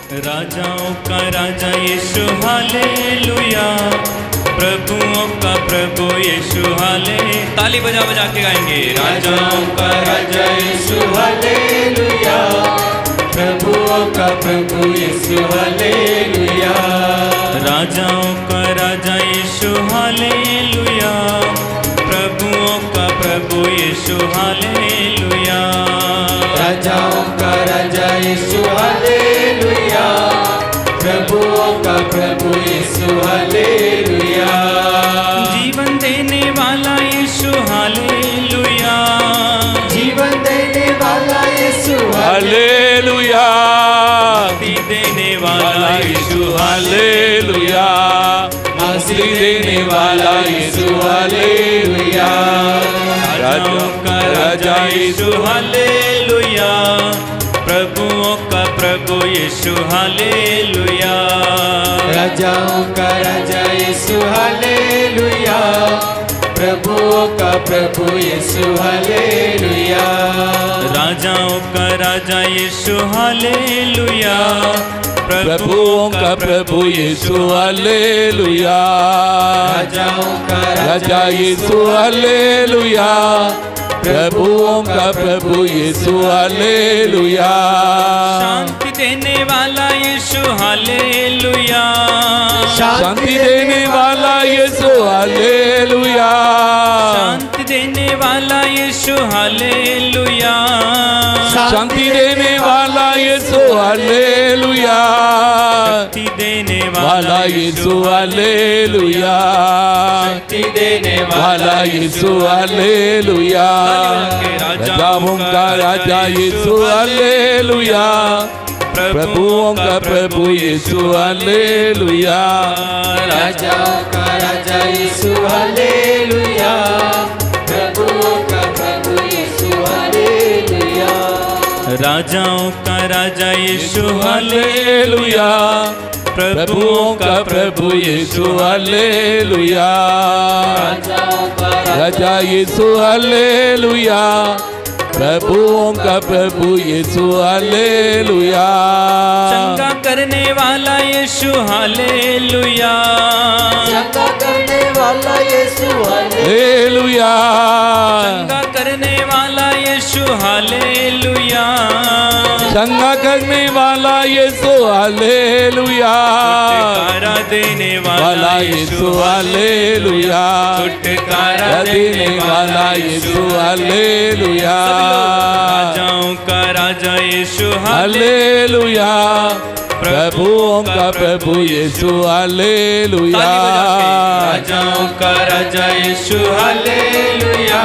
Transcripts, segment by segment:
राजाओं का राजा यीशु हालेलुया, प्रभुओं का प्रभु यीशु हाले। ताली बजा बजा के गाएंगे। राजाओं का राजा यीशु हालेलुया, प्रभुओं का प्रभु यीशु हालेलुया। राजाओं का राजा यीशु हालेलुया, प्रभुओं का प्रभु यीशु हालेलुया। राजाओं का राजा यीशु हालेलुया, प्रभुओं का प्रभु यीशु हालेलुया। जीवन देने वाला यीशु हालेलुया, जीवन देने वाला यीशु हालेलुया, मुक्ति देने वाला यीशु हालेलुया, मुक्ति देने वाला यीशु हालेलुया। राजाओं का राजा यीशु हालेलुया, प्रभुओं का प्रभु यीशु हालेलुया। राजाओं का राजा यीशु हालेलुया, प्रभुओं का प्रभु यीशु हालेलुया। राजाओं का राजा यीशु हालेलुया, प्रभुओं का प्रभु यीशु हालेलुया। राजाओं का राजा यीशु हालेलुया, प्रभुओं का प्रभु यीशु हालेलुया। शांति देने वाला यीशु हालेलुया, शांति देने वाला यीशु हालेलुया, शांति देने वाला यीशु हालेलुया। शांति देने वाला यीशु हालेलुया, शक्ति देने वाला यीशु हालेलुया, शक्ति देने वाला यीशु हालेलुया। राजाओं का राजा यीशु हालेलुया, प्रभुओं का प्रभु यीशु हालेलुया। राजाओं का राजा यीशु हालेलुया, प्रभुओं का प्रभु यीशु हालेलुया। राजाओं का राजा यीशु हालेलुया, प्रभुओं का प्रभु यीशु हालेलुया। राजा यीशु हालेलुया, प्रभुओं का प्रभु यीशु हालेलुया। चंगा करने वाला यीशु हालेलुया, चंगा करने वाला यीशु हालेलुया, चंगा करने वाला यीशु हालेलुया, चंगा करने वाला यीशु हालेलुया। छुटकारा देने वाला यीशु हालेलुया, छुटकारा देने वाला यीशु हालेलुया। राजाओं का राजा यीशु हालेलुया, प्रभुओं का प्रभु यीशु हालेलुया। राजाओं का राजा यीशु हालेलुया,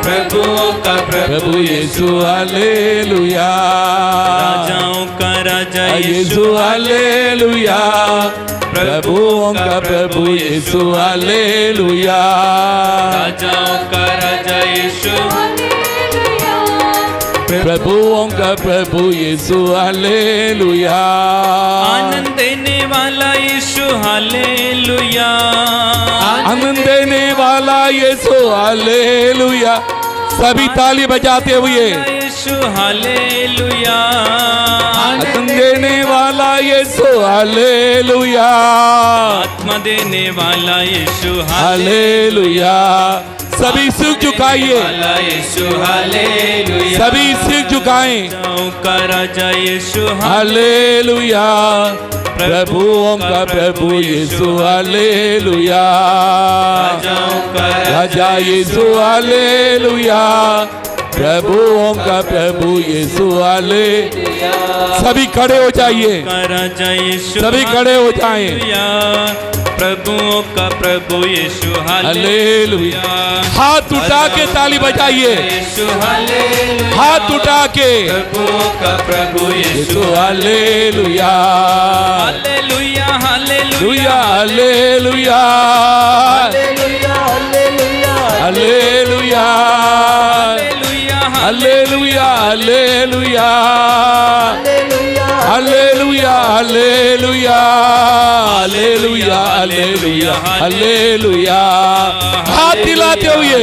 प्रभुओं का प्रभु यीशु हालेलुया। राजाओं का राजा यीशु हालेलुया, प्रभुओं का प्रभु यीशु हालेलुया। राजाओं का राजा यीशु प्रभुओं का प्रभु यीशु हालेलुया। आनंद देने वाला यीशु हालेलुया, आनंद देने वाला यीशु हालेलुया। सभी ताली बजाते हुए यीशु हालेलुया, आनंद देने वाला यीशु हालेलुया। आत्मा देने वाला यीशु हालेलुया। सभी सिर झुकाइए, यीशु हालेलुया। सभी सिर झुकाएं। राजाओं का राजा यीशु हालेलुया, प्रभुओं का प्रभु यीशु हालेलुया। राजाओं का राजा यीशु हालेलुया, प्रभुओं का प्रभु यीशु हालेलुया। सभी खड़े हो जाइए, राजा यीशु सभी खड़े हो जाएं। प्रभुओं का प्रभु यीशु हालेलुया। हाथ उठा के ताली बजाइए, यीशु हालेलुया। हाथ उठा के प्रभुओं का प्रभु Yeshu hallelujah, hallelujah, hallelujah, hallelujah, hallelujah, hallelujah, hallelujah, hallelujah, hallelujah, hallelujah, hallelujah, hallelujah, hallelujah. हाथ हिलाते हुए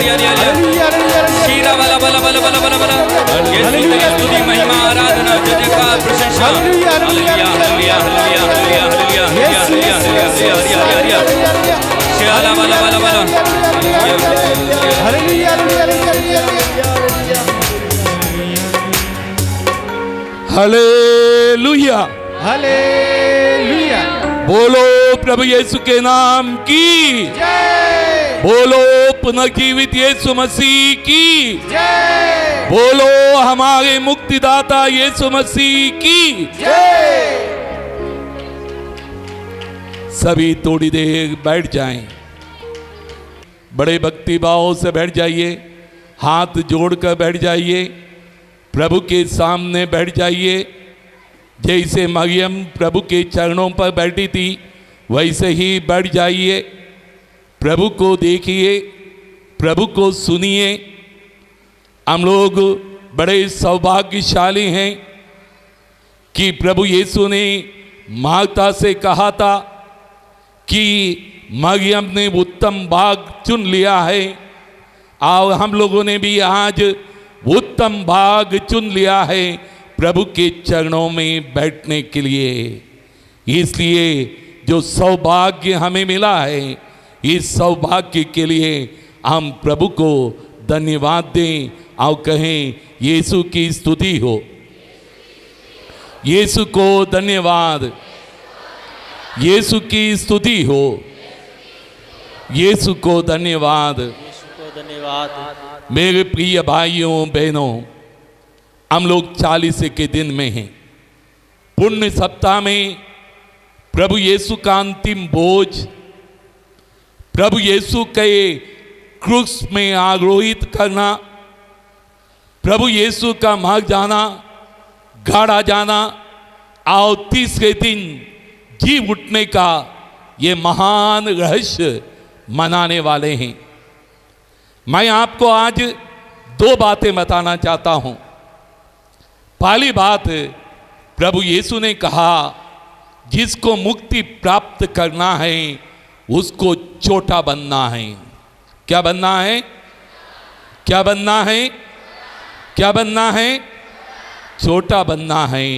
शीरा वाला बला बला बला बला बला ये स्तुति महिमा आराधना जयकार प्रशंसा hallelujah hallelujah hallelujah hallelujah hallelujah hallelujah शीरा वाला बला बला हालेलुया हालेलुया हालेलुया। बोलो प्रभु यीशु के नाम की जय बोलो पुनर्जीवित यीशु मसीह की जय बोलो हमारे मुक्तिदाता यीशु मसीह की जय। सभी थोड़ी देर बैठ जाएं, बड़े भक्ति भाव से बैठ जाइए, हाथ जोड़कर बैठ जाइए, प्रभु के सामने बैठ जाइए। जैसे मरियम प्रभु के चरणों पर बैठी थी वैसे ही बैठ जाइए, प्रभु को देखिए, प्रभु को सुनिए। हम लोग बड़े सौभाग्यशाली हैं कि प्रभु यीशु ने मार्था से कहा था कि मरियम ने उत्तम भाग चुन लिया है, और हम लोगों ने भी आज उत्तम भाग चुन लिया है प्रभु के चरणों में बैठने के लिए। इसलिए जो सौभाग्य हमें मिला है, इस सौभाग्य के लिए हम प्रभु को धन्यवाद दें और कहें यीशु की स्तुति हो, यीशु को धन्यवाद, यीशु की स्तुति हो, यीशु को धन्यवाद। मेरे प्रिय भाइयों बहनों, हम लोग 40 के दिन में हैं। पुण्य सप्ताह में प्रभु यीशु का अंतिम बोझ, प्रभु यीशु के क्रूस में आरोहित करना, प्रभु यीशु का मर जाना, गाड़ा जाना और तीसरे दिन जी उठने का ये महान रहस्य मनाने वाले हैं। मैं आपको आज 2 बातें बताना चाहता हूं। पहली बात, प्रभु यीशु ने कहा जिसको मुक्ति प्राप्त करना है उसको छोटा बनना है। क्या बनना है? क्या बनना है? क्या बनना है? छोटा बनना है।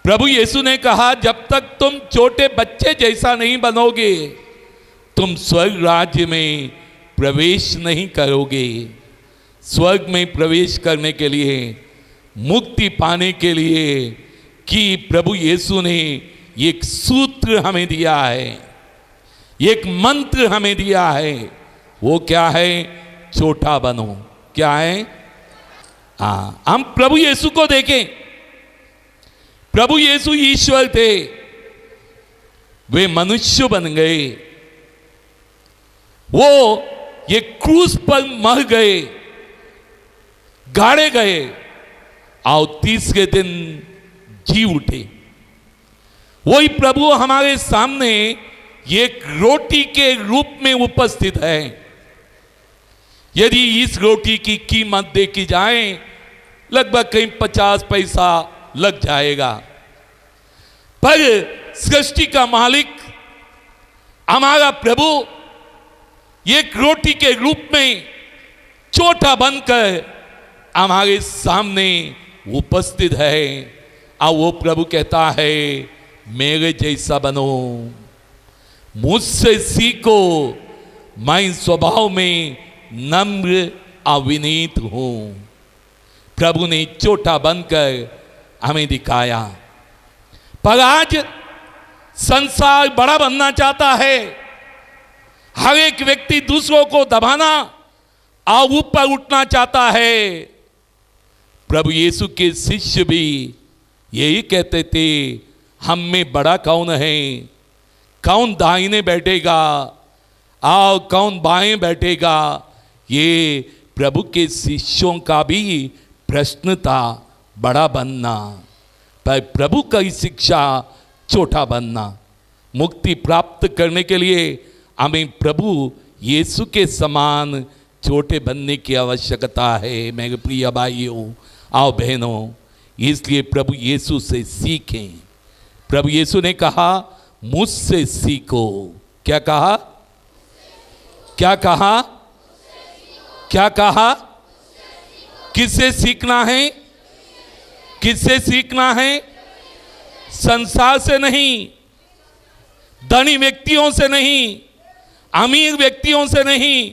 प्रभु यीशु ने कहा जब तक तुम छोटे बच्चे जैसा नहीं बनोगे तुम स्वर्ग राज्य में प्रवेश नहीं करोगे। स्वर्ग में प्रवेश करने के लिए, मुक्ति पाने के लिए कि प्रभु यीशु ने एक सूत्र हमें दिया है, एक मंत्र हमें दिया है। वो क्या है? छोटा बनो। क्या है? हम प्रभु यीशु को देखें। प्रभु यीशु ईश्वर थे, वे मनुष्य बन गए, वो ये क्रूस पर मर गए, गाड़े गए और तीसरे दिन जी उठे। वही प्रभु हमारे सामने एक रोटी के रूप में उपस्थित है। यदि इस रोटी की कीमत देखी जाए लगभग कहीं 50 पैसा लग जाएगा, पर सृष्टि का मालिक हमारा प्रभु एक रोटी के रूप में छोटा बनकर हमारे सामने उपस्थित है। और वो प्रभु कहता है मेरे जैसा बनो, मुझसे सीखो, मैं स्वभाव में नम्र और विनीत हूं। प्रभु ने छोटा बनकर हमें दिखाया। पर आज संसार बड़ा बनना चाहता है। हर एक व्यक्ति दूसरों को दबाना और ऊपर उठना चाहता है। प्रभु यीशु के शिष्य भी यही कहते थे, हम में बड़ा कौन है? कौन दाहिने बैठेगा और कौन बाएं बैठेगा? ये प्रभु के शिष्यों का भी प्रश्न था, बड़ा बनना। पर प्रभु की शिक्षा छोटा बनना। मुक्ति प्राप्त करने के लिए हमें प्रभु यीशु के समान छोटे बनने की आवश्यकता है। मेरे प्रिय भाइयों और बहनों, इसलिए प्रभु यीशु से सीखें। प्रभु यीशु ने कहा मुझसे सीखो। क्या कहा? क्या कहा? क्या कहा? किससे सीखना है? किससे सीखना है? संसार से नहीं, धनी व्यक्तियों से नहीं, अमीर व्यक्तियों से नहीं,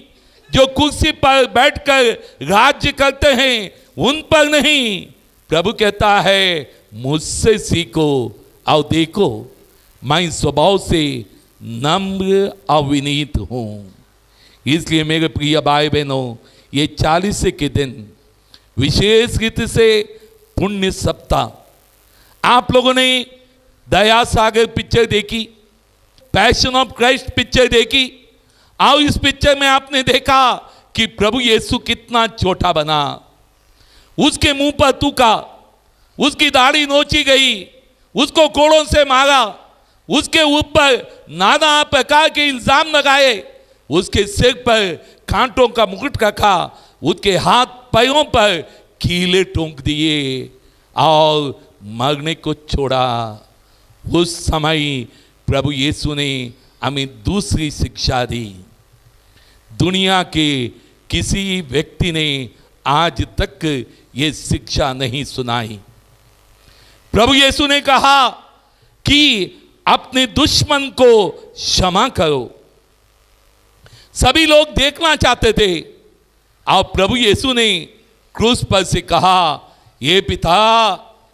जो कुर्सी पर बैठकर राज्य करते हैं उन पर नहीं। प्रभु कहता है मुझसे सीखो और देखो, मैं स्वभाव से नम्र और विनीत हूं। इसलिए मेरे प्रिय भाई बहनों, ये 40 के दिन विशेष रीति से पुण्य सप्ताह। आप लोगों ने दया सागर पिक्चर देखी, पैशन ऑफ क्राइस्ट पिक्चर देखी, और इस पिक्चर में आपने देखा कि प्रभु यीशु कितना छोटा बना। उसके मुंह पर थूका, उसकी दाढ़ी नोची गई, उसको कोड़ों से मारा, उसके ऊपर नाना प्रकार के इल्जाम लगाए, उसके सिर पर कांटों का मुकुट रखा, उसके हाथ पैरों पर कीले ठोंक दिए और मरने को छोड़ा। उस समय प्रभु यीशु ने हमें दूसरी शिक्षा दी। दुनिया के किसी व्यक्ति ने आज तक ये शिक्षा नहीं सुनाई। प्रभु यीशु ने कहा कि अपने दुश्मन को क्षमा करो। सभी लोग देखना चाहते थे और प्रभु यीशु ने क्रूस पर से कहा, ये पिता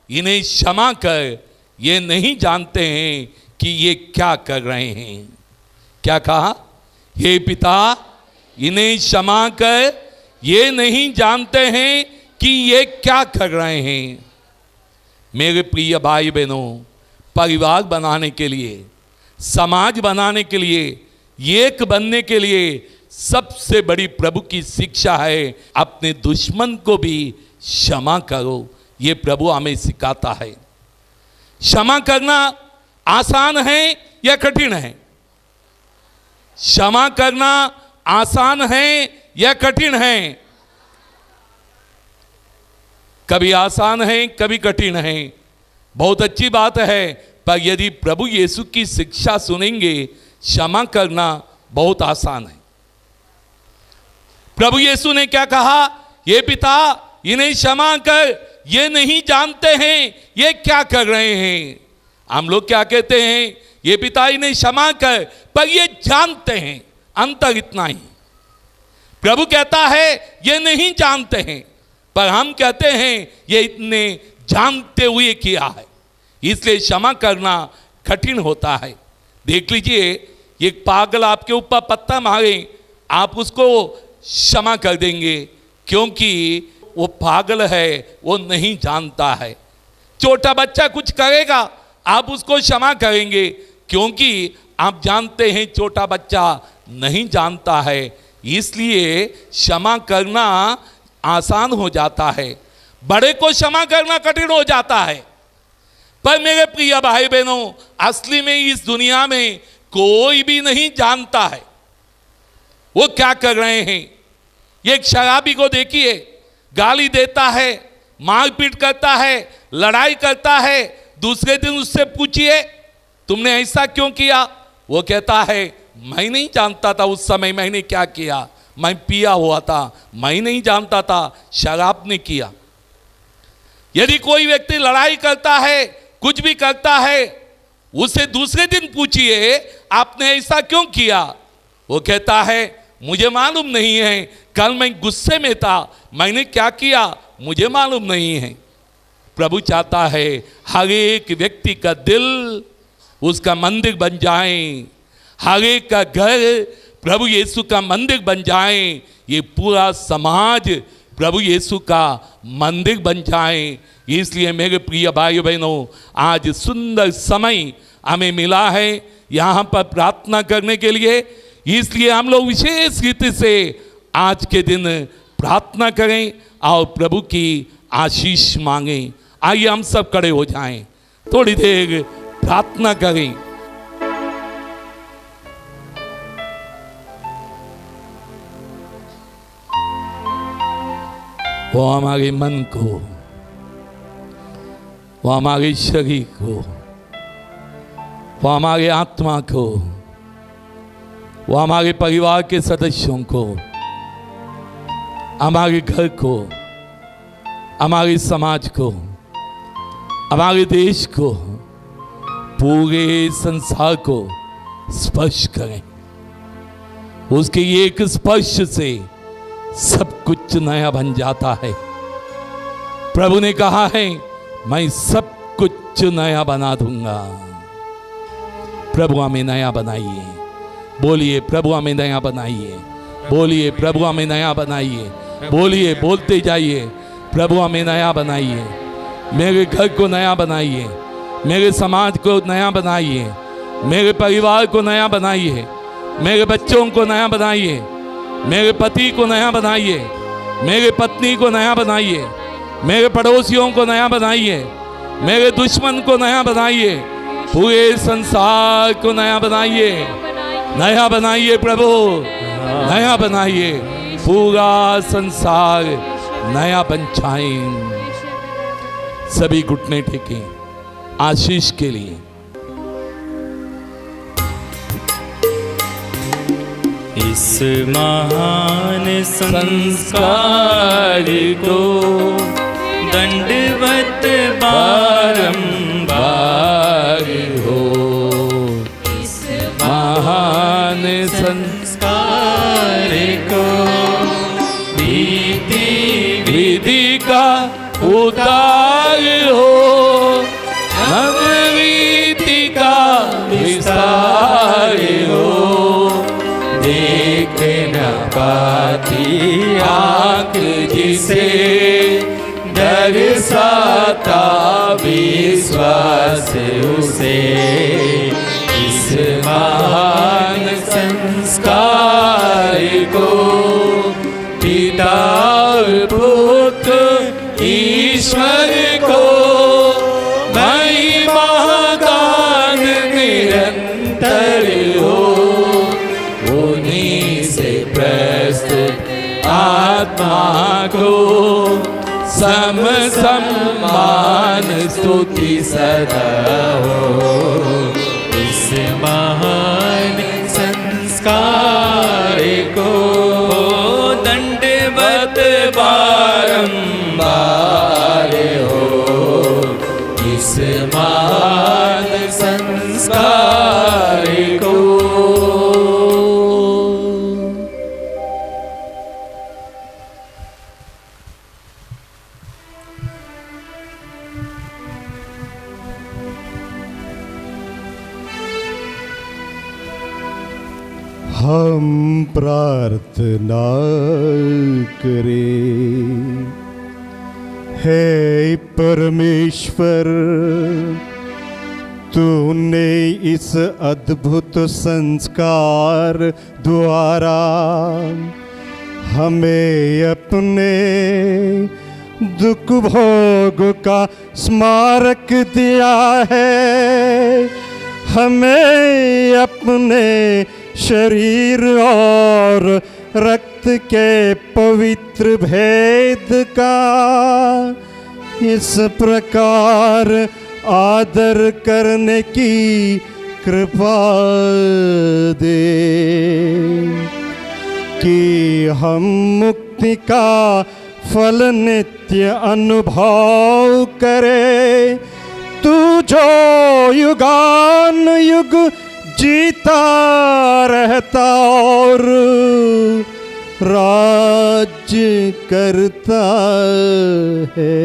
इन्हें क्षमा कर, ये नहीं जानते हैं कि ये क्या कर रहे हैं। क्या कहा? हे पिता इन्हें क्षमा कर, ये नहीं जानते हैं कि ये क्या कर रहे हैं। मेरे प्रिय भाई बहनों, परिवार बनाने के लिए, समाज बनाने के लिए, एक बनने के लिए सबसे बड़ी प्रभु की शिक्षा है अपने दुश्मन को भी क्षमा करो। ये प्रभु हमें सिखाता है। क्षमा करना आसान है या कठिन है? क्षमा करना आसान है या कठिन है? कभी आसान है, कभी कठिन है। बहुत अच्छी बात है, पर यदि प्रभु यीशु की शिक्षा सुनेंगे, क्षमा करना बहुत आसान है। प्रभु यीशु ने क्या कहा? ये पिता इन्हें क्षमा कर, ये नहीं जानते हैं ये क्या कर रहे हैं। हम लोग क्या कहते हैं? ये पिता इन्हें क्षमा कर, पर ये जानते हैं। अंतर इतना ही। प्रभु कहता है ये नहीं जानते हैं, पर हम कहते हैं ये इतने जानते हुए किया है, इसलिए क्षमा करना कठिन होता है। देख लीजिए, एक पागल आपके ऊपर पत्थर मारे, आप उसको क्षमा कर देंगे क्योंकि वो पागल है, वो नहीं जानता है। छोटा बच्चा कुछ करेगा, आप उसको क्षमा करेंगे क्योंकि आप जानते हैं छोटा बच्चा नहीं जानता है, इसलिए क्षमा करना आसान हो जाता है। बड़े को क्षमा करना कठिन हो जाता है। पर मेरे प्रिय भाई बहनों, असली में इस दुनिया में कोई भी नहीं जानता है वो क्या कर रहे हैं। एक शराबी को देखिए, गाली देता है, मारपीट करता है, लड़ाई करता है, दूसरे दिन उससे पूछिए तुमने ऐसा क्यों किया, वो कहता है मैं नहीं जानता था उस समय मैंने क्या किया, मैं पिया हुआ था, मैं नहीं जानता था शराब ने किया। यदि कोई व्यक्ति लड़ाई करता है, कुछ भी करता है, उसे दूसरे दिन पूछिए आपने ऐसा क्यों किया, वो कहता है मुझे मालूम नहीं है, कल मैं गुस्से में था, मैंने क्या किया मुझे मालूम नहीं है। प्रभु चाहता है हर एक व्यक्ति का दिल उसका मंदिर बन जाए, हर एक का घर प्रभु यीशु का मंदिर बन जाए, ये पूरा समाज प्रभु यीशु का मंदिर बन जाए। इसलिए मेरे प्रिय भाई बहनों, आज सुंदर समय हमें मिला है यहाँ पर प्रार्थना करने के लिए, इसलिए हम लोग विशेष रीति से आज के दिन प्रार्थना करें और प्रभु की आशीष मांगें। आइए हम सब खड़े हो जाएं, थोड़ी देर प्रार्थना करें। वो हमारे मन को, वो हमारे शरीर को, वो हमारे आत्मा को, वो हमारे परिवार के सदस्यों को हमारे घर को, हमारे समाज को, हमारे देश को, पूरे संसार को स्पर्श करें। उसके एक स्पर्श से सब कुछ नया बन जाता है। प्रभु ने कहा है, मैं सब कुछ नया बना दूंगा। प्रभु हमें नया बनाइए। बोलिए, प्रभु हमें नया बनाइए। बोलिए, प्रभु हमें नया बनाइए। बोलिए, बोलते जाइए, प्रभु हमें नया बनाइए। मेरे घर को नया बनाइए, मेरे समाज को नया बनाइए, मेरे परिवार को नया बनाइए, मेरे बच्चों को नया बनाइए, मेरे पति को नया बनाइए, मेरे पत्नी को नया बनाइए, मेरे पड़ोसियों को नया बनाइए, मेरे दुश्मन को नया बनाइए, पूरे संसार को नया बनाइए। नया बनाइए प्रभु, नया बनाइए। पूरा संसार नया बन जाए। सभी घुटने टेके आशीष के लिए। इस महान संस्कार को दंडवत बारंबार हो। इस महान संस्कार को विधि का उतार हो, नवरीति का विस्तार हो। देख न पाती आँख जिसे दर्शाता विश्वास उसे। इस महान संस्कार को पिता पुत्र ईश्वर को महिमा गान निरंतर हो। उन्हीं से प्रस्तुत आत्मा को सम सम्मान स्तुति सदा हो। इस महान संस्कार को दंडवत बारंबार हो। इस महान संस्कार को हम प्रार्थना करें। हे परमेश्वर, तूने इस अद्भुत संस्कार द्वारा हमें अपने दुख भोग का स्मारक दिया है। हमें अपने शरीर और रक्त के पवित्र भेद का इस प्रकार आदर करने की कृपा दे कि हम मुक्ति का फल नित्य अनुभव करें। तू जो युगान युग जीता रहता और राज्य करता है।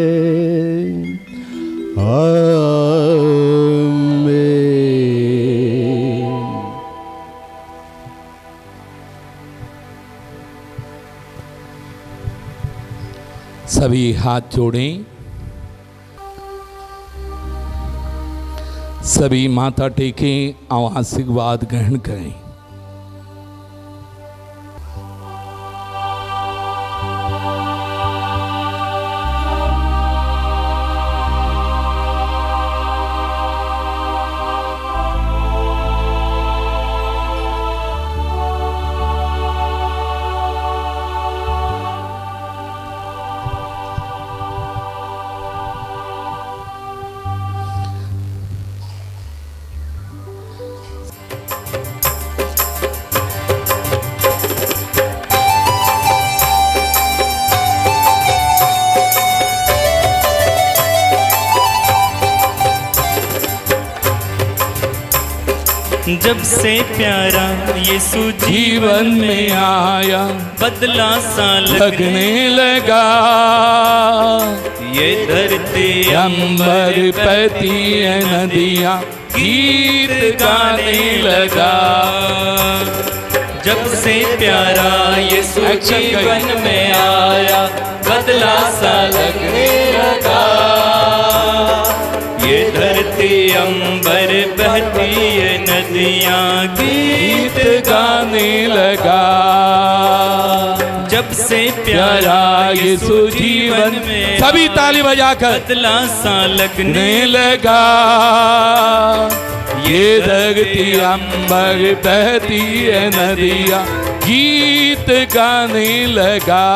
आमीन। सभी हाथ जोड़ें, सभी माथा टेकें और आशीर्वाद ग्रहण करें। जब से प्यारा यीशु जीवन में आया बदला सा लगने लगा, ये धरती अंबर बहती है नदियाँ गीत गाने लगा। जब से प्यारा यीशु जीवन में आया बदला सा लगने लगा, ये धरती अंबर बहती है नदियाँ गीत गाने लगा। जब से प्यारा यीशु जीवन में सभी ताली बजाकर बदला सा लगने लगा, ये धरती अंबर बहती है नदियाँ गीत गाने लगा।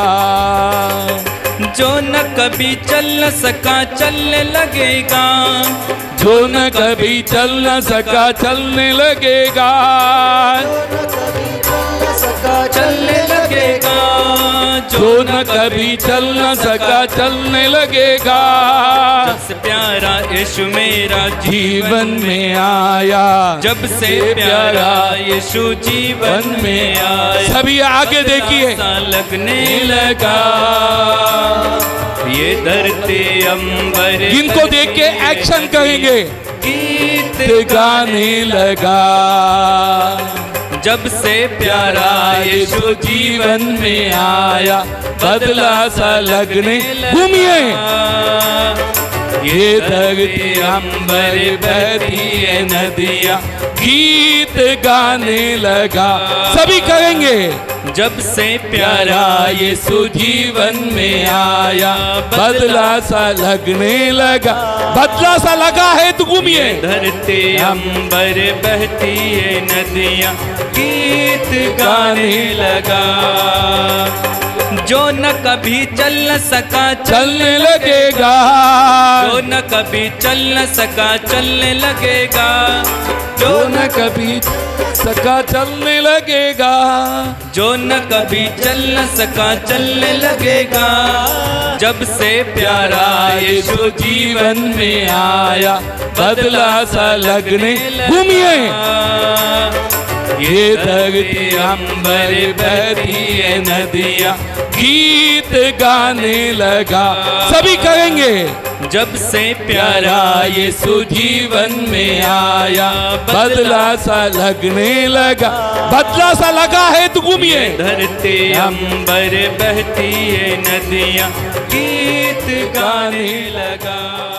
जो न कभी चल न सका चलने लगेगा, जो न कभी चल न सका चलने लगेगा, चलने लगेगा। जो न कभी चल न सका चलने लगेगा। जब से प्यारा यीशु मेरा जीवन में आया, जब से प्यारा यीशु जीवन में आया, सभी आगे देखिए, लगने लगा, ये धरती अंबर इनको देख के एक्शन करेंगे, गीत गाने लगा। जब से प्यारा यीशु जीवन में आया बदला सा लगने, घूमिए, ये धरती अंबर बहती है नदियाँ गीत गाने लगा। सभी करेंगे। जब से प्यारा यीशु जीवन में आया बदला सा लगने लगा, बदला सा लगा है तो घूमिए। धरती अंबर बहती है नदियाँ गीत गाने लगा। जो न कभी चल न सका चलने लगेगा, जो न कभी चल न सका चलने लगेगा, जो न कभी सका चलने लगेगा, जो न कभी चल न सका चलने लगेगा। जब से प्यारा यीशु जीवन में आया बदला सा लगने, घूमिए, ये धरती अंबर बहती है नदियाँ गीत गाने लगा। सभी करेंगे। जब से प्यारा यीशु जीवन में आया बदला सा लगने लगा, बदला सा लगा है तो घूमिए। धरती अंबर बहती है नदियाँ गीत गाने लगा।